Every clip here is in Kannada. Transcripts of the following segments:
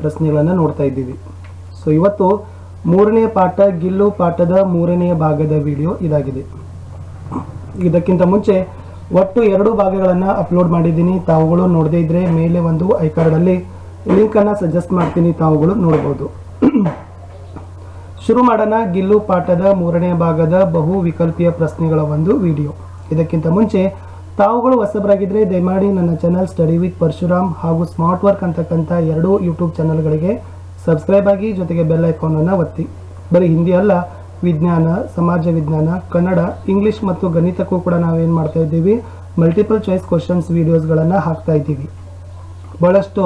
ಪ್ರಶ್ನೆಗಳನ್ನು ನೋಡ್ತಾ ಇದ್ದೀವಿ. ಸೊ ಇವತ್ತು ಮೂರನೇ ಪಾಠ ಗಿಲ್ಲು ಪಾಠದ ಮೂರನೇ ಭಾಗದ ವಿಡಿಯೋ ಇದಾಗಿದೆ. ಇದಕ್ಕಿಂತ ಮುಂಚೆ ಒಟ್ಟು 2 ಭಾಗಗಳನ್ನು ಅಪ್ಲೋಡ್ ಮಾಡಿದ್ದೀನಿ. ತಾವುಗಳು ನೋಡದೇ ಇದ್ರೆ ಮೇಲೆ ಒಂದು ಐ ಕಾರ್ಡಲ್ಲಿ ಲಿಂಕನ್ನು ಸಜೆಸ್ಟ್ ಮಾಡ್ತೀನಿ, ತಾವುಗಳು ನೋಡ್ಬೋದು. ಶುರು ಮಾಡೋಣ ಗಿಲ್ಲು ಪಾಠದ ಮೂರನೇ ಭಾಗದ ಬಹು ವಿಕಲ್ಪೀಯ ಪ್ರಶ್ನೆಗಳ ಒಂದು ವಿಡಿಯೋ. ಇದಕ್ಕಿಂತ ಮುಂಚೆ ತಾವುಗಳು ಹೊಸಬರಾಗಿದ್ದರೆ ದಯಮಾಡಿ ನನ್ನ ಚಾನಲ್ ಸ್ಟಡಿ ವಿತ್ ಪರಶುರಾಮ್ ಹಾಗೂ ಸ್ಮಾರ್ಟ್ ವರ್ಕ್ ಅಂತಕ್ಕಂಥ 2 ಯೂಟ್ಯೂಬ್ ಚಾನಲ್ಗಳಿಗೆ ಸಬ್ಸ್ಕ್ರೈಬ್ ಆಗಿ, ಜೊತೆಗೆ ಬೆಲ್ ಐಕಾನನ್ನು ಒತ್ತಿ. ಬರೀ ಹಿಂದಿ ಅಲ್ಲ, ವಿಜ್ಞಾನ, ಸಮಾಜ ವಿಜ್ಞಾನ, ಕನ್ನಡ, ಇಂಗ್ಲಿಷ್ ಮತ್ತು ಗಣಿತಕ್ಕೂ ಕೂಡ ನಾವೇನು ಮಾಡ್ತಾ ಇದ್ದೀವಿ, ಮಲ್ಟಿಪಲ್ ಚಾಯ್ಸ್ ಕ್ವಶನ್ಸ್ ವಿಡಿಯೋಸ್ಗಳನ್ನು ಹಾಕ್ತಾ ಇದ್ದೀವಿ. ಭಾಳಷ್ಟು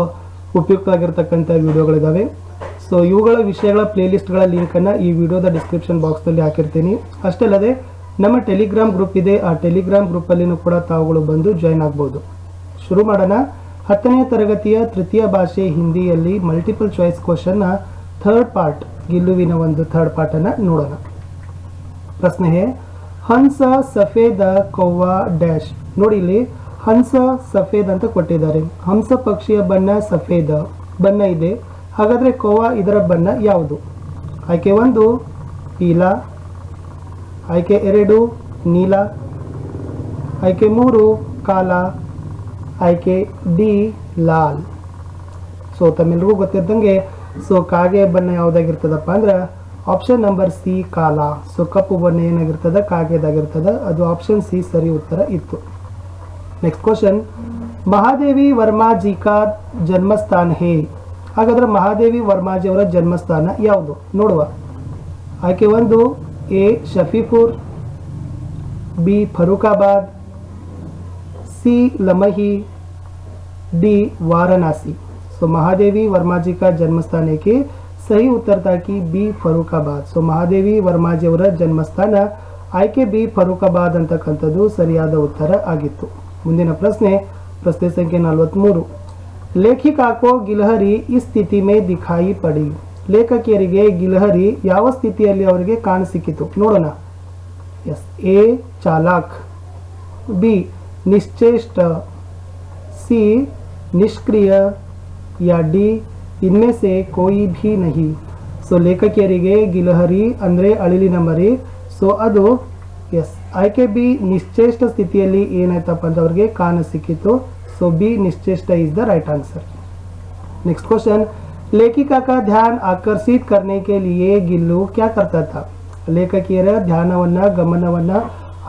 ಉಪಯುಕ್ತವಾಗಿರ್ತಕ್ಕಂಥ ವಿಡಿಯೋಗಳಿದ್ದಾವೆ. ಸೊ ಇವುಗಳ ವಿಷಯಗಳ ಪ್ಲೇಲಿಸ್ಟ್ಗಳ ಲಿಂಕನ್ನು ಈ ವಿಡಿಯೋದ ಡಿಸ್ಕ್ರಿಪ್ಷನ್ ಬಾಕ್ಸ್ನಲ್ಲಿ ಹಾಕಿರ್ತೀನಿ. ಅಷ್ಟೇ ಅಲ್ಲದೆ ನಮ್ಮ ಟೆಲಿಗ್ರಾಮ್ ಗ್ರೂಪ್ ಇದೆ, ಆ ಟೆಲಿಗ್ರಾಮ್ ಗ್ರೂಪಲ್ಲಿನೂ ಕೂಡ ತಾವುಗಳು ಬಂದು ಜಾಯ್ನ್ ಆಗ್ಬೋದು. ಶುರು ಮಾಡೋಣ. 10ನೇ ತರಗತಿಯ ತೃತೀಯ ಭಾಷೆ ಹಿಂದಿಯಲ್ಲಿ ಮಲ್ಟಿಪಲ್ ಚಾಯ್ಸ್ ಕ್ವಶನ್ನ ಥರ್ಡ್ ಪಾರ್ಟ್, ಗಿಲ್ಲುವಿನ ಒಂದು ಥರ್ಡ್ ಪಾರ್ಟನ್ನು ನೋಡೋಣ. ಪ್ರಶ್ನೆ ಹೇ, ಹಂಸ ಸಫೇದ ಕೌವಾ ಡ್ಯಾಶ್. ನೋಡಿ ಇಲ್ಲಿ ಹಂಸ ಸಫೇದ್ ಅಂತ ಕೊಟ್ಟಿದ್ದಾರೆ. ಹಂಸ ಪಕ್ಷಿಯ ಬಣ್ಣ ಸಫೇದ ಬಣ್ಣ ಇದೆ. ಹಾಗಾದರೆ ಕೌವಾ ಇದರ ಬಣ್ಣ ಯಾವುದು? ಆಯ್ಕೆ 1 ಪೀಲಾ, ಆಯ್ಕೆ 2 ನೀಲ, ಆಯ್ಕೆ 3 ಕಾಲ, ಆಯ್ಕೆ ಡಿ ಲಾಲ್. ಸೊ ತಮ್ಮೆಲ್ಲರಿಗೂ ಗೊತ್ತಿದ್ದಂಗೆ ಸೊ ಕಾಗೆ ಬಣ್ಣ ಯಾವುದಾಗಿರ್ತದಪ್ಪ ಅಂದ್ರೆ ಆಪ್ಷನ್ ನಂಬರ್ ಸಿ ಕಾಲ. ಸೊ ಕಪ್ಪು ಬಣ್ಣ ಏನಾಗಿರ್ತದ, ಕಾಗೆದಾಗಿರ್ತದ. ಅದು ಆಪ್ಷನ್ ಸಿ ಸರಿ ಉತ್ತರ ಇತ್ತು. ನೆಕ್ಸ್ಟ್ ಕ್ವಶನ್, ಮಹಾದೇವಿ ವರ್ಮಾಜಿ ಕಾ ಜನ್ಮಸ್ಥಾನ ಹೇ. ಹಾಗಾದ್ರೆ ಮಹಾದೇವಿ ವರ್ಮಾಜಿ ಅವರ ಜನ್ಮಸ್ಥಾನ ಯಾವುದು ನೋಡುವ. ಆಯ್ಕೆ 1 A Shafipur, B Farrukhabad, C Lamahi, D Varanasi. So Mahadevi Varma ji का जन्म स्थान की सही उत्तर था कि बी फरूखाबाद. सो महादेवी वर्माजी ಅವರ ಜನ್ಮಸ್ಥಾನ ಆಯ್ಕೆ ಬಿ ಫರೂಖಾಬಾದ್ ಅಂತಕ್ಕಂಥದ್ದು ಸರಿಯಾದ ಉತ್ತರ ಆಗಿತ್ತು. ಮುಂದಿನ ಪ್ರಶ್ನೆ ಸಂಖ್ಯೆ 43. ಲೇಖಿಕಾ ಕೋ ಗಿಲಹರಿ ಈ ಸ್ಥಿತಿ ಮೇ ದಿಖಾಯಿ ಪಡಿ. ಲೇಖಕಿಯರಿಗೆ ಗಿಲಹರಿ ಯಾವ ಸ್ಥಿತಿಯಲ್ಲಿ ಅವರಿಗೆ ಕಾಣಸಿಕ್ಕಿತು ನೋಡೋಣ. ಎಸ್ ಎ ಚಾಲಾಕ್, ಬಿ ನಿಶ್ಚೇಷ್ಟ, सी निष्क्रिय या डी इनमें से कोई भी नहीं. सो ಲೇಖಕಿಯರಿಗೆ ಗಿಲಹರಿ ಅಂದರೆ ಅಳಿಲಿನ ಮರಿ. ಸೊ ಅದು ಎಸ್ ಆಯ್ಕೆ ಬಿ ನಿಶ್ಚೇಷ್ಟ ಸ್ಥಿತಿಯಲ್ಲಿ ಏನಾಯ್ತಪ್ಪ ಅಂತ ಅವ್ರಿಗೆ ಕಾಣ ಸಿಕ್ಕಿತು. ಸೊ ಬಿ ನಿಶ್ಚೇಷ್ಟ is the right answer. Next question, लेखिका का ध्यान आकर्षित करने के लिए ಗಿಲ್ಲು क्या करता था. ಲೇಖಕಿಯರ ಧ್ಯಾನವನ್ನ ಗಮನವನ್ನ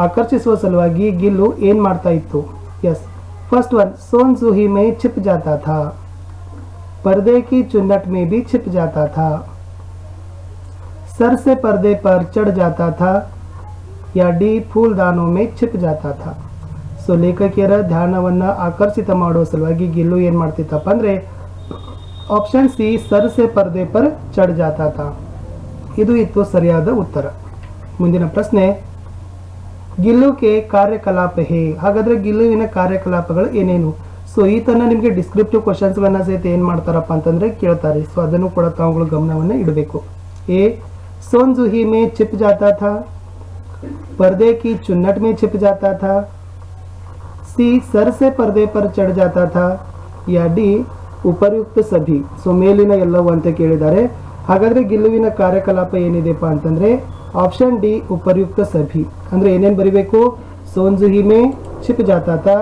ಆಕರ್ಷಿಸುವ ಸಲುವಾಗಿ ಗಿಲ್ಲು ಏನು ಮಾಡ್ತಾ ಇತ್ತು. ಎಸ್ फर्स्ट वन, सोन जूही में छिप जाता था, पर्दे की चुन्नट में भी छिप जाता था, सर से पर्दे पर चढ़ जाता था, या डी फूलदानों में छिप जाता था. सो ಲೇಖಕಿಯರ ಧ್ಯಾನವನ್ನ ಆಕರ್ಷಿತ ಮಾಡುವ ಸಲುವಾಗಿ ಗಿಲ್ಲು ಏನು ಮಾಡ್ತಿತ್ತಪ್ಪ ಅಂದ್ರೆ ಆಪ್ಷನ್ ಸಿ ಸರ್ ಸೆ ಪರ್ದೆ ಪರ್ ಚढ़ जाता था. ಇದು ಇತ್ತು ಸರಿಯಾದ ಉತ್ತರ. ಮುಂದಿನ ಪ್ರಶ್ನೆ, ಗಿಲ್ಲುಗೆ ಕಾರ್ಯಕಲಾಪ ಹೇ. ಹಾಗಾದ್ರೆ ಗಿಲ್ಲುವಿನ ಕಾರ್ಯಕಲಾಪಗಳು ಏನೇನು. ಸೊ ಈತನ ನಿಮಗೆ ಡಿಸ್ಕ್ರಿಪ್ಟಿವ್ ಕ್ವಶನ್ಸ್ಗಳನ್ನ ಸಹಿತ ಏನು ಮಾಡ್ತಾರಪ್ಪ ಅಂತಂದ್ರೆ ಕೇಳ್ತಾರೆ. ಸೊ ಅದನ್ನು ಕೂಡ ತಾವುಗಳು ಗಮನವನ್ನು ಇಡಬೇಕು. ಎ सोन जूही में छिप जाता था, पर्दे की चुन्नट में छिप जाता था, सी सर से पर्दे पर चढ़ जाता था, या ಡಿ ಉಪಯುಕ್ತ ಸಭಿ. ಸೊ ಮೇಲಿನ ಎಲ್ಲವೂ ಅಂತ ಕೇಳಿದ್ದಾರೆ. ಹಾಗಾದ್ರೆ ಗಿಲ್ಲುವಿನ ಕಾರ್ಯಕಲಾಪ ಏನಿದೆಪ್ಪ ಅಂತಂದ್ರೆ ऑप्शन डी उपर्युक्त सभी. ಅಂದ್ರೆ ಏನೇನು ಬರಿಬೇಕು. सोन जूही में छिप जाता था,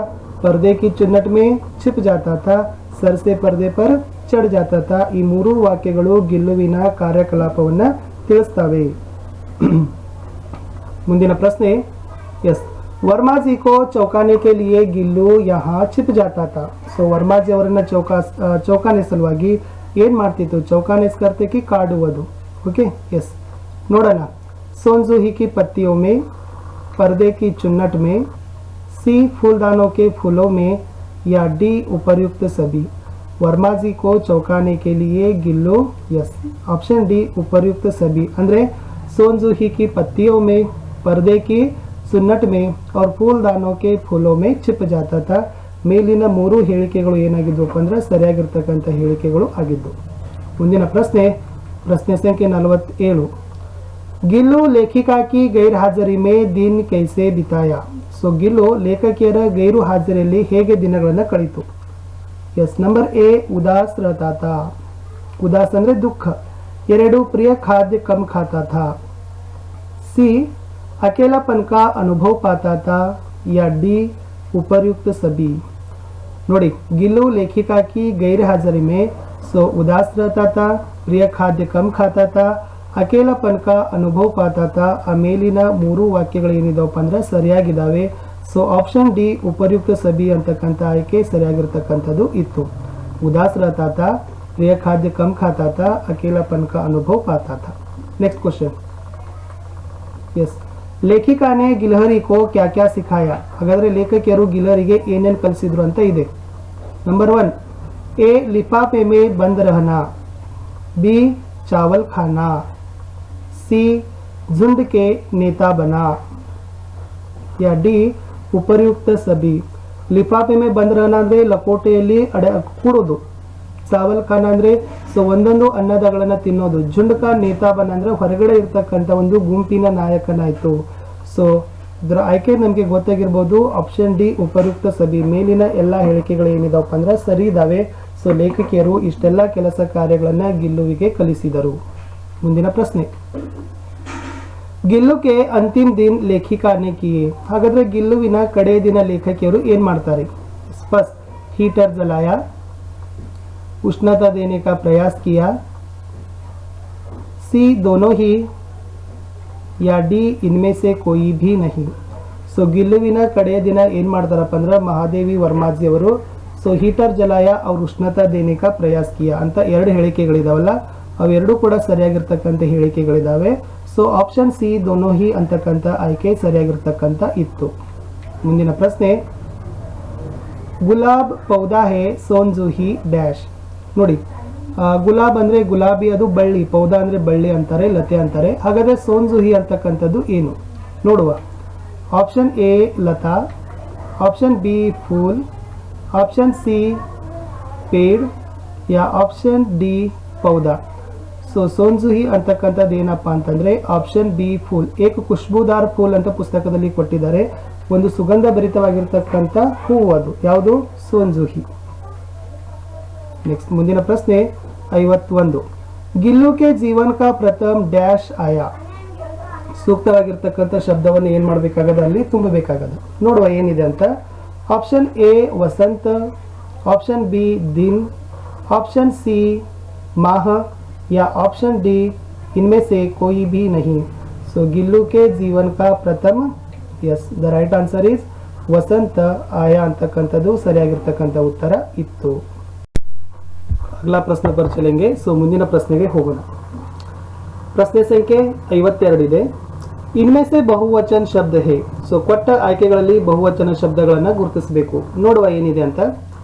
पर्दे की चुन्नट में छिप जाता था, सर से पर्दे पर चढ़ जाता था. ಈ 3 ವಾಕ್ಯಗಳು ಗಿಲ್ಲುವಿನ ಕಾರ್ಯಕಲಾಪವನ್ನು ತಿಳಿಸ್ತವೆ. ಮುಂದಿನ ಪ್ರಶ್ನೆ, ಎಸ್ ವರ್ಮಾಜಿ ಕೋ ಚೌಕಾನೆ के लिए ಗಿಲ್ಲು यहाँ छिप जाता था. ಸೊ ವರ್ಮಾಜಿ ಅವರನ್ನ ಚೌಕಾನೆ ಸಲುವಾಗಿ ಏನು ಮಾಡ್ತಿತ್ತು. ಚೌಕಾನೆಸ್ಕರ್ತೆ ಕಿ ಕಾಡುವುದು. ಓಕೆ ಎಸ್ ನೋಡೋಣ. सोन जूही की पत्तियों में, पर्दे की चुन्नट में, सी फूलदानों के फूलों में, या डी उपर्युक्त सभी. वर्मा जी को चौंकाने के लिए गिल्लू यस ऑप्शन डी उपर्युक्त सभी. ಅಂದ್ರೆ सोन जूही की पत्तियों में, पर्दे की चुन्नट में और फूलदानों के फूलों में छिप जाता था. ಮೇಲಿನ 3 ಹೇಳಿಕೆಗಳು ಏನಾಗಿದ್ವು ಅಂದ್ರೆ ಸರಿಯಾಗಿರ್ತಕ್ಕಂಥ ಹೇಳಿಕೆಗಳು ಆಗಿದ್ದು. ಮುಂದಿನ ಪ್ರಶ್ನೆ ಸಂಖ್ಯೆ 47. ಗಿಲ್ಲು ಲೇಖಿಕಾ ಕಿ ಗೈರ್ ಹಾಜರಿ ಮೇ ದಿನ ಕೈಸೆ ಬಿತಾಯ. ಸೊ ಗಿಲ್ಲು ಲೇಖಕಿಯರ ಗೈರು ಹಾಜರಿಯಲ್ಲಿ ಹೇಗೆ ದಿನಗಳನ್ನು ಕಳೆಯಿತು. ಎಸ್ ನಂಬರ್ ಎ ಉದಾಸ್ रहता था, उदास ಅಂದ್ರೆ ದುಃಖ. 2 प्रिय खाद्य कम खाता था. सी अकेलापन का अनुभव पाता था. या डी उपर्युक्त सभी. ನೋಡಿ गिल्लू लेखिका की गैरहाजिरी में उदास रहता था, प्रिय खाद्य कम खाता था, ಅಕೇಲಪನ್ ಕಾ ಅನುಭವ ಪಾತಾತ. ಆ ಮೇಲಿನ 3 ವಾಕ್ಯಗಳು ಏನಿದಾವಪ್ಪ ಅಂದ್ರೆ ಸರಿಯಾಗಿದ್ದಾವೆ. ಆಪ್ಷನ್ ಡಿ ಉಪಯುಕ್ತ ಸಭಿ ಅಂತಕ್ಕಂಥ ಆಯ್ಕೆ ಸರಿಯಾಗಿರ್ತಕ್ಕಂಥದ್ದು ಇತ್ತು. ಉದಾಸ್ रहता था, प्रिय खाद्य कम खाता था, अकेलापन का अनुभव पाता था. Next question. यस, लेखिका ने गिलहरी को क्या क्या सिखाया. ಹಾಗಾದ್ರೆ ಲೇಖಕಿಯರು ಗಿಲಹರಿಗೆ ಏನೇನು ಕಲಿಸಿದ್ರು ಅಂತ ಇದೆ. नंबर 1, ए लिफाफे में बंद रहना, बी चावल खाना, सी झुंड के नेता बना, या डी ಉಪಯುಕ್ತ ಸಭಿ. ಲಿಫಾಫೆ ಮೇ ಬಂದ್ ರಹನಾ ಅಂದ್ರೆ ಲಕೋಟೆಯಲ್ಲಿ ಕೂಡೋದು, ಚಾವಲ್ ಖಾನ ಅಂದ್ರೆ ಒಂದೊಂದು ಅನ್ನದಗಳನ್ನ ತಿನ್ನೋದು, ಝುಂಡ್ಕ ನೇತಾಬನ್ ಅಂದ್ರೆ ಹೊರಗಡೆ ಇರ್ತಕ್ಕಂಥ ಒಂದು ಗುಂಪಿನ ನಾಯಕನಾಯ್ತು. ಇದರ ಆಯ್ಕೆ ನಮಗೆ ಗೊತ್ತಾಗಿರ್ಬೋದು ಆಪ್ಷನ್ ಡಿ ಉಪಯುಕ್ತ ಸಭಿ. ಮೇಲಿನ ಎಲ್ಲ ಹೇಳಿಕೆಗಳು ಏನಿದಾವಪ್ಪ ಅಂದ್ರೆ ಸರಿ ಇದಾವೆ. ಲೇಖಕಿಯರು ಇಷ್ಟೆಲ್ಲ ಕೆಲಸ ಕಾರ್ಯಗಳನ್ನ ಗಿಲ್ಲುವಿಗೆ ಕಲಿಸಿದರು. ಮುಂದಿನ ಪ್ರಶ್ನೆ, ಗಿಲ್ಲು ಕೆ ಅಂತಿಮ ದಿನ ಲೇಖಿಕಾನೆ ಕಿಯೆ. ಹಾಗಾದ್ರೆ ಗಿಲ್ಲುವಿನ ಕಡೆ ದಿನ ಲೇಖಕಿಯರು ಏನ್ ಮಾಡ್ತಾರೆ. ಫಸ್ಟ್, हीटर जलाया, उष्णता देने का प्रयास किया, सी दोनों ही, या डी इनमें से कोई भी नहीं. ಗಿಲ್ಲುವಿನ ಕಡೆಯ ದಿನ ಏನ್ ಮಾಡ್ತಾರಪ್ಪ ಅಂದ್ರೆ ಮಹಾದೇವಿ ವರ್ಮಾಜಿ ಅವರು ಹೀಟರ್ ಜಲಾಯ ಅವ್ರ ಉಷ್ಣತಾ ದೇನೆ ಕಾ ಪ್ರಯಾಸ್ ಕಿಯಾ ಅಂತ 2 ಹೇಳಿಕೆಗಳಿದಾವಲ್ಲ, ಅವೆರಡೂ ಕೂಡ ಸರಿಯಾಗಿರ್ತಕ್ಕಂಥ ಹೇಳಿಕೆಗಳಿದಾವೆ. ಆಪ್ಷನ್ ಸಿ ದೋನೋ ಹಿ ಅಂತಕ್ಕಂಥ ಆಯ್ಕೆ ಸರಿಯಾಗಿರ್ತಕ್ಕಂಥ ಇತ್ತು. ಮುಂದಿನ ಪ್ರಶ್ನೆ, ಗುಲಾಬ್ ಪೌದಾ ಹೇ ಸೋನ್ಜುಹಿ ಡ್ಯಾಶ್. ನೋಡಿ ಗುಲಾಬ್ ಅಂದ್ರೆ ಗುಲಾಬಿ, ಅದು ಬಳ್ಳಿ, ಪೌದಾ ಅಂದ್ರೆ ಬಳ್ಳಿ ಅಂತಾರೆ, ಲತೆ ಅಂತಾರೆ. ಹಾಗಾದ್ರೆ ಸೋನ್ಜುಹಿ ಅಂತಕ್ಕಂಥದ್ದು ಏನು ನೋಡುವ. ಆಪ್ಷನ್ ಎ ಲತಾ, ಆಪ್ಷನ್ ಬಿ ಫೂಲ್, ಆಪ್ಷನ್ ಸಿ ಪೇಡ್, ಯಾ ಆಪ್ಷನ್ ಡಿ ಪೌದಾ. ಸೋನ್ಜುಹಿ ಅಂತಕ್ಕಂಥದ್ದು ಏನಪ್ಪಾ ಅಂತಂದ್ರೆ ಆಪ್ಷನ್ ಬಿ ಫೂಲ್. ಏಕ ಖುಷ್ಬೂದಾರ್ ಫೂಲ್ ಅಂತ ಪುಸ್ತಕದಲ್ಲಿ ಕೊಟ್ಟಿದ್ದಾರೆ. ಒಂದು ಸುಗಂಧ ಭರಿತವಾಗಿರ್ತಕ್ಕಂಥ ಹೂವು, ಅದು ಯಾವುದು, ಸೋನ್ಜುಹಿ. ನೆಕ್ಸ್ಟ್ ಮುಂದಿನ ಪ್ರಶ್ನೆ 51, ಗಿಲ್ಲು ಕೆ ಜೀವನ್ ಕಾ ಪ್ರಥಮ್ ಡ್ಯಾಶ್ ಆಯಾ. ಸೂಕ್ತವಾಗಿರ್ತಕ್ಕಂಥ ಶಬ್ದವನ್ನು ಏನ್ ಮಾಡಬೇಕಾಗದ, ಅಲ್ಲಿ ತುಂಬಬೇಕಾಗದ. ನೋಡುವ ಏನಿದೆ ಅಂತ. ಆಪ್ಷನ್ ಎ ವಸಂತ, ಆಪ್ಷನ್ ಬಿ ದಿನ್, ಆಪ್ಷನ್ ಸಿ ಮಾಹ, या ऑप्शन डी इनमें से कोई भी नहीं. गिल्लू के जीवन का प्रथम, yes the right answer is वसंत आया ಅಂತಕ್ಕಂಥದ್ದು ಸರಿಯಾಗಿರ್ತಕ್ಕಂಥ ಉತ್ತರ ಇತ್ತು. ಅಗಲ ಪ್ರಶ್ನೆ पर चलेंगे. ಮುಂದಿನ ಪ್ರಶ್ನೆಗೆ ಹೋಗೋಣ. ಪ್ರಶ್ನೆ ಸಂಖ್ಯೆ 52 ಇದೆ. इनमें से बहुवचन शब्द है. ಕೊಟ್ಟ ಆಯ್ಕೆಗಳಲ್ಲಿ ಬಹುವಚನ ಶಬ್ದಗಳನ್ನು ಗುರುತಿಸಬೇಕು. ನೋಡುವ ಏನಿದೆ ಅಂತ.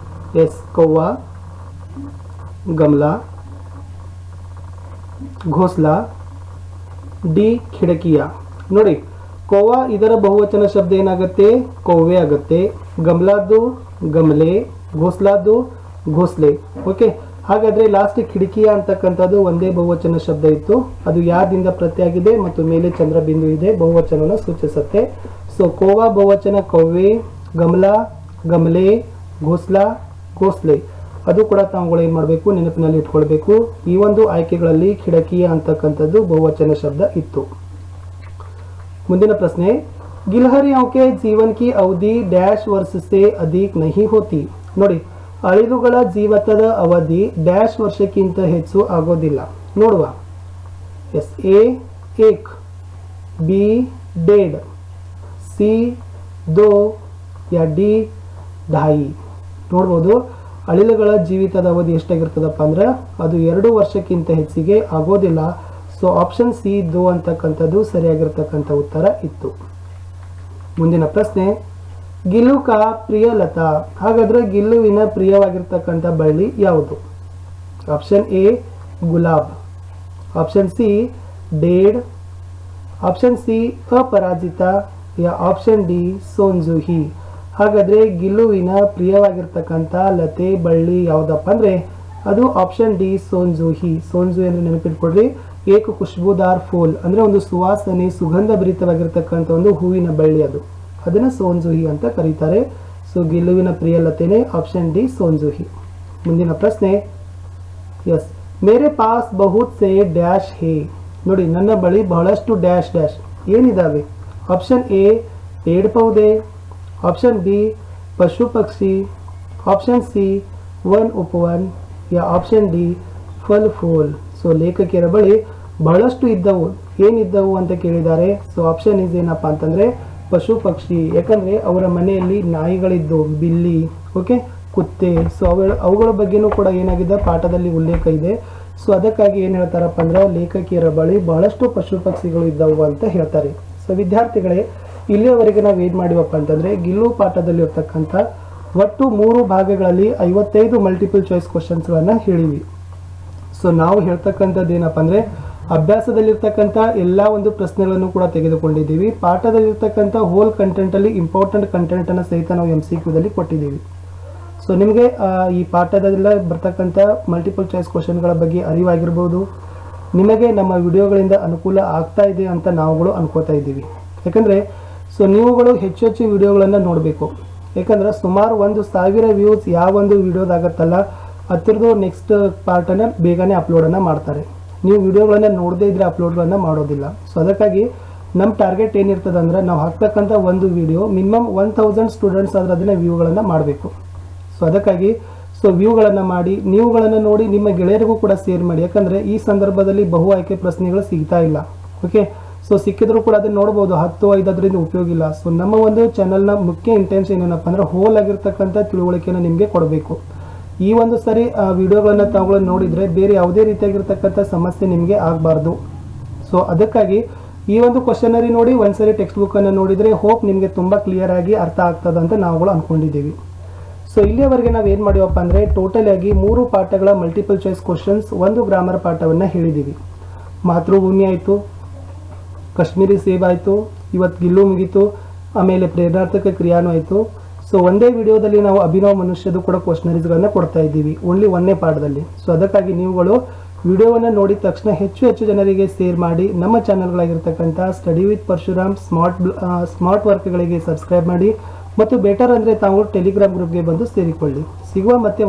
ಎಸ್ ಕೌವಾ, ಗಮಲಾ, घोसला, डी खिड़किया. ನೋಡಿ ಕೋವಾ ಇದರ ಬಹುವಚನ ಶಬ್ದ ಏನಾಗುತ್ತೆ, ಕೌವೆ ಆಗುತ್ತೆ. ಗಮಲಾದ್ದು ಗಮಲೆ, ಘೋಸ್ಲಾದ್ದು ಘೋಸ್ಲೆ. ಓಕೆ, ಹಾಗಾದ್ರೆ ಲಾಸ್ಟ್ ಕಿಡಕಿಯ ಅಂತಕ್ಕಂಥದ್ದು ಒಂದೇ ಬಹುವಚನ ಶಬ್ದ ಇತ್ತು. ಅದು ಯಾದಿಂದ ಪ್ರತ್ಯಾಗಿದೆ ಮತ್ತು ಮೇಲೆ ಚಂದ್ರ ಬಿಂದು ಇದೆ, ಬಹುವಚನವನ್ನು ಸೂಚಿಸುತ್ತೆ. ಕೋವಾ ಬಹುವಚನ ಕೌವೆ, ಗಮಲಾ ಗಮಲೆ, ಘೋಸ್ಲಾ ಘೋಸ್ಲೆ. ಅದು ಕೂಡ ತಾವುಗಳು ಏನು ಮಾಡಬೇಕು, ನೆನಪಿನಲ್ಲಿ ಇಟ್ಕೊಳ್ಬೇಕು. ಈ ಒಂದು ಆಯ್ಕೆಗಳಲ್ಲಿ ಖಿಡಕಿಯ ಅಂತಕ್ಕಂಥದ್ದು ಬಹುವಚನ ಶಬ್ದ ಇತ್ತು. ಮುಂದಿನ ಪ್ರಶ್ನೆ, ಗಿಲಹರಿयों के जीवन की अवधि डैश वर्ष से अधिक नहीं होती. ನೋಡಿ ಅಳಿಲುಗಳ ಜೀವಿತದ ಅವಧಿ ಡ್ಯಾಶ್ ವರ್ಷಕ್ಕಿಂತ ಹೆಚ್ಚು ಆಗೋದಿಲ್ಲ. ನೋಡುವ. ಎಸ್ ಎ 1, ಬಿ 1.5, ಸಿ 2, या ಡಿ 2.5. ನೋಡ್ಬೋದು ಅಳಿಲುಗಳ ಜೀವಿತದ ಅವಧಿ ಎಷ್ಟಾಗಿರ್ತದಪ್ಪ ಅಂದ್ರೆ ಅದು 2 ವರ್ಷಕ್ಕಿಂತ ಹೆಚ್ಚಿಗೆ ಆಗೋದಿಲ್ಲ. ಆಪ್ಷನ್ ಸಿ 2 ಅಂತಕ್ಕಂಥದ್ದು ಸರಿಯಾಗಿರ್ತಕ್ಕಂಥ ಉತ್ತರ ಇತ್ತು. ಮುಂದಿನ ಪ್ರಶ್ನೆ, ಗಿಲ್ಲು ಕಾ ಪ್ರಿಯ ಲತಾ. ಹಾಗಾದ್ರೆ ಗಿಲ್ಲುವಿನ ಪ್ರಿಯವಾಗಿರ್ತಕ್ಕಂಥ ಬಳ್ಳಿ ಯಾವುದು. ಆಪ್ಷನ್ ಎ ಗುಲಾಬ್, ಆಪ್ಷನ್ ಸಿ ಡೇಡ್, ಆಪ್ಷನ್ ಸಿ ಅಪರಾಜಿತ, ಯಾ ಆಪ್ಷನ್ ಡಿ ಸೋನ್ಜುಹಿ. ಹಾಗಾದ್ರೆ ಗಿಲ್ಲುವಿನ ಪ್ರಿಯವಾಗಿರ್ತಕ್ಕಂಥ ಲತೆ ಬಳ್ಳಿ ಯಾವುದಪ್ಪ ಅಂದ್ರೆ ಅದು ಆಪ್ಷನ್ ಡಿ ಸೋನ್ಜುಹಿ. ಸೋನ್ಜುಹಿ ಅಂದ್ರೆ ನೆನಪಿಟ್ಕೊಡ್ರಿ, ಏಕ ಖುಷ್ಬೂದಾರ್ ಫೂಲ್ ಅಂದ್ರೆ ಒಂದು ಸುವಾಸನೆ ಸುಗಂಧ ಭರಿತವಾಗಿರ್ತಕ್ಕಂಥ ಒಂದು ಹೂವಿನ ಬಳ್ಳಿ, ಅದನ್ನ ಸೋನ್ಜುಹಿ ಅಂತ ಕರೀತಾರೆ. ಗಿಲ್ಲುವಿನ ಪ್ರಿಯ ಲತೆನೆ ಆಪ್ಷನ್ ಡಿ ಸೋನ್ಜುಹಿ. ಮುಂದಿನ ಪ್ರಶ್ನೆ, ಎಸ್ ಮೇರೆ ಪಾಸ್ ಬಹುತ್ ಸೇ ಡ್ಯಾಶ್ ಹೇ. ನೋಡಿ, ನನ್ನ ಬಳಿ ಬಹಳಷ್ಟು ಡ್ಯಾಶ್ ಡ್ಯಾಶ್ ಏನಿದಾವೆ? ಆಪ್ಷನ್ ಎ ಪೇಡ್ ಪೌದೆ, ಆಪ್ಷನ್ ಬಿ ಪಶು ಪಕ್ಷಿ, ಆಪ್ಷನ್ ಸಿ वन उपवन, या ಆಪ್ಷನ್ ಡಿ ಫಲ್ ಫೂಲ್. ಸೊ ಲೇಖಕಿಯರ ಬಳಿ ಬಹಳಷ್ಟು ಇದ್ದವು. ಏನಿದ್ದವು ಅಂತ ಕೇಳಿದ್ದಾರೆ. ಸೊ ಆಪ್ಷನ್ ಇಸ್ ಏನಪ್ಪ ಅಂತಂದರೆ ಪಶು ಪಕ್ಷಿ. ಯಾಕಂದರೆ ಅವರ ಮನೆಯಲ್ಲಿ ನಾಯಿಗಳಿದ್ದು, ಬಿಲ್ಲಿ, ಓಕೆ, ಕುತ್ತೆ. ಸೊ ಅವುಗಳ ಬಗ್ಗೆನೂ ಕೂಡ ಏನಾಗಿದೆ ಪಾಠದಲ್ಲಿ ಉಲ್ಲೇಖ ಇದೆ. ಸೊ ಅದಕ್ಕಾಗಿ ಏನು ಹೇಳ್ತಾರಪ್ಪ ಅಂದ್ರೆ ಲೇಖಕಿಯರ ಬಳಿ ಬಹಳಷ್ಟು ಪಶು ಪಕ್ಷಿಗಳು ಇದ್ದವು ಅಂತ ಹೇಳ್ತಾರೆ. ಸೊ ವಿದ್ಯಾರ್ಥಿಗಳೇ, ಇಲ್ಲಿಯವರೆಗೆ ನಾವು ಏನು ಮಾಡಿವಪ್ಪ ಅಂತಂದರೆ ಗಿಲ್ಲು ಪಾಠದಲ್ಲಿ ಇರ್ತಕ್ಕಂಥ ಒಟ್ಟು 3 ಭಾಗಗಳಲ್ಲಿ 55 ಮಲ್ಟಿಪಲ್ ಚಾಯ್ಸ್ ಕ್ವಶನ್ಸ್ಗಳನ್ನು ಹೇಳಿವಿ. ಸೊ ನಾವು ಹೇಳ್ತಕ್ಕಂಥದ್ದು ಏನಪ್ಪ ಅಂದರೆ ಅಭ್ಯಾಸದಲ್ಲಿರ್ತಕ್ಕಂಥ ಎಲ್ಲ ಒಂದು ಪ್ರಶ್ನೆಗಳನ್ನು ಕೂಡ ತೆಗೆದುಕೊಂಡಿದ್ದೀವಿ. ಪಾಠದಲ್ಲಿರ್ತಕ್ಕಂಥ ಹೋಲ್ ಕಂಟೆಂಟಲ್ಲಿ ಇಂಪಾರ್ಟೆಂಟ್ ಕಂಟೆಂಟನ್ನು ಸಹಿತ ನಾವು MCQದಲ್ಲಿ ಕೊಟ್ಟಿದ್ದೀವಿ. ಸೊ ನಿಮಗೆ ಈ ಪಾಠದಲ್ಲ ಬರ್ತಕ್ಕಂಥ ಮಲ್ಟಿಪಲ್ ಚಾಯ್ಸ್ ಕ್ವಶನ್ಗಳ ಬಗ್ಗೆ ಅರಿವಾಗಿರ್ಬೋದು. ನಿಮಗೆ ನಮ್ಮ ವಿಡಿಯೋಗಳಿಂದ ಅನುಕೂಲ ಆಗ್ತಾ ಇದೆ ಅಂತ ನಾವುಗಳು ಅನ್ಕೋತಾ ಇದ್ದೀವಿ. ಯಾಕಂದರೆ ಸೊ ನೀವುಗಳು ಹೆಚ್ಚು ಹೆಚ್ಚು ವಿಡಿಯೋಗಳನ್ನು ನೋಡಬೇಕು. ಯಾಕಂದ್ರೆ ಸುಮಾರು 1000 ವ್ಯೂಸ್ ಯಾವ ಒಂದು ವಿಡಿಯೋದಾಗತ್ತಲ್ಲ ಅದರದ್ದು ನೆಕ್ಸ್ಟ್ ಪಾರ್ಟನ್ನು ಬೇಗನೆ ಅಪ್ಲೋಡನ್ನು ಮಾಡ್ತಾರೆ. ನೀವು ವಿಡಿಯೋಗಳನ್ನು ನೋಡದೇ ಇದ್ದರೆ ಅಪ್ಲೋಡ್ಗಳನ್ನು ಮಾಡೋದಿಲ್ಲ. ಸೊ ಅದಕ್ಕಾಗಿ ನಮ್ಮ ಟಾರ್ಗೆಟ್ ಏನಿರ್ತದೆ ಅಂದರೆ ನಾವು ಹಾಕ್ತಕ್ಕಂಥ ಒಂದು ವಿಡಿಯೋ ಮಿನಿಮಮ್ 1000 ಸ್ಟೂಡೆಂಟ್ಸ್ ಆದ್ರೆ ಅದನ್ನು ವ್ಯೂಗಳನ್ನು ಮಾಡಬೇಕು. ಸೊ ಅದಕ್ಕಾಗಿ ವ್ಯೂಗಳನ್ನು ಮಾಡಿ ನೀವುಗಳನ್ನು ನೋಡಿ ನಿಮ್ಮ ಗೆಳೆಯರಿಗೂ ಕೂಡ ಶೇರ್ ಮಾಡಿ. ಯಾಕಂದರೆ ಈ ಸಂದರ್ಭದಲ್ಲಿ ಬಹು ಆಯ್ಕೆ ಪ್ರಶ್ನೆಗಳು ಸಿಗ್ತಾ ಇಲ್ಲ. ಓಕೆ, ಸೊ ಸಿಕ್ಕಿದ್ರು ಕೂಡ ಅದನ್ನು ನೋಡ್ಬೋದು. 10-5 ಅದರಿಂದ ಉಪಯೋಗ ಇಲ್ಲ. ಸೊ ನಮ್ಮ ಒಂದು ಚಾನಲ್ನ ಮುಖ್ಯ ಇಂಟೆನ್ಷನ್ ಏನಪ್ಪ ಅಂದರೆ ಹೋಲ್ ಆಗಿರ್ತಕ್ಕಂಥ ತಿಳುವಳಿಕೆಯನ್ನು ನಿಮಗೆ ಕೊಡಬೇಕು. ಈ ಒಂದು ಸರಿ ವಿಡಿಯೋಗಳನ್ನು ತಾವುಗಳು ನೋಡಿದರೆ ಬೇರೆ ಯಾವುದೇ ರೀತಿಯಾಗಿರ್ತಕ್ಕಂಥ ಸಮಸ್ಯೆ ನಿಮಗೆ ಆಗಬಾರ್ದು. ಸೊ ಅದಕ್ಕಾಗಿ ಈ ಒಂದು ಕ್ವಶನರಿ ನೋಡಿ ಒಂದ್ಸರಿ ಟೆಕ್ಸ್ಟ್ ಬುಕ್ಕನ್ನು ನೋಡಿದರೆ ಹೋಪ್ ನಿಮಗೆ ತುಂಬ ಕ್ಲಿಯರ್ ಆಗಿ ಅರ್ಥ ಆಗ್ತದೆ ಅಂತ ನಾವುಗಳು ಅಂದ್ಕೊಂಡಿದ್ದೀವಿ. ಸೊ ಇಲ್ಲಿಯವರೆಗೆ ನಾವು ಏನು ಮಾಡಿವಪ್ಪ ಅಂದರೆ ಟೋಟಲ್ ಆಗಿ 3 ಪಾಠಗಳ ಮಲ್ಟಿಪಲ್ ಚಾಯ್ಸ್ ಕ್ವಶನ್ಸ್, 1 ಗ್ರಾಮರ್ ಪಾಠವನ್ನು ಹೇಳಿದ್ದೀವಿ. ಮಾತೃಭೂಮಿ ಆಯಿತು, ಕಾಶ್ಮೀರಿ ಸೇಬ್ ಆಯಿತು, ಇವತ್ತು ಗಿಲ್ಲು ಮುಗೀತು, ಆಮೇಲೆ ಪ್ರೇರಣಾರ್ಥಕ ಕ್ರಿಯಾನೂ ಆಯಿತು. ಸೊ ಒಂದೇ ವಿಡಿಯೋದಲ್ಲಿ ನಾವು ಅಭಿನವ ಮನುಷ್ಯದು ಕೂಡ ಕ್ವಶನರೀಸ್ಗಳನ್ನು ಕೊಡ್ತಾ ಇದ್ದೀವಿ, ಓನ್ಲಿ 1ನೇ ಪಾಠದಲ್ಲಿ. ಸೊ ಅದಕ್ಕಾಗಿ ನೀವುಗಳು ವಿಡಿಯೋವನ್ನು ನೋಡಿದ ತಕ್ಷಣ ಹೆಚ್ಚು ಜನರಿಗೆ ಶೇರ್ ಮಾಡಿ. ನಮ್ಮ ಚಾನಲ್ಗಳಾಗಿರ್ತಕ್ಕಂಥ ಸ್ಟಡಿ ವಿತ್ ಪರಶುರಾಮ್ ಸ್ಮಾರ್ಟ್ ವರ್ಕ್ಗಳಿಗೆ ಸಬ್ಸ್ಕ್ರೈಬ್ ಮಾಡಿ. ಮತ್ತು ಬೆಟರ್ ಅಂದರೆ ತಾವು ಟೆಲಿಗ್ರಾಮ್ ಗ್ರೂಪ್ಗೆ ಬಂದು ಸೇರಿಕೊಳ್ಳಿ. ಸಿಗುವ ಮತ್ತೆ ಹೊಸ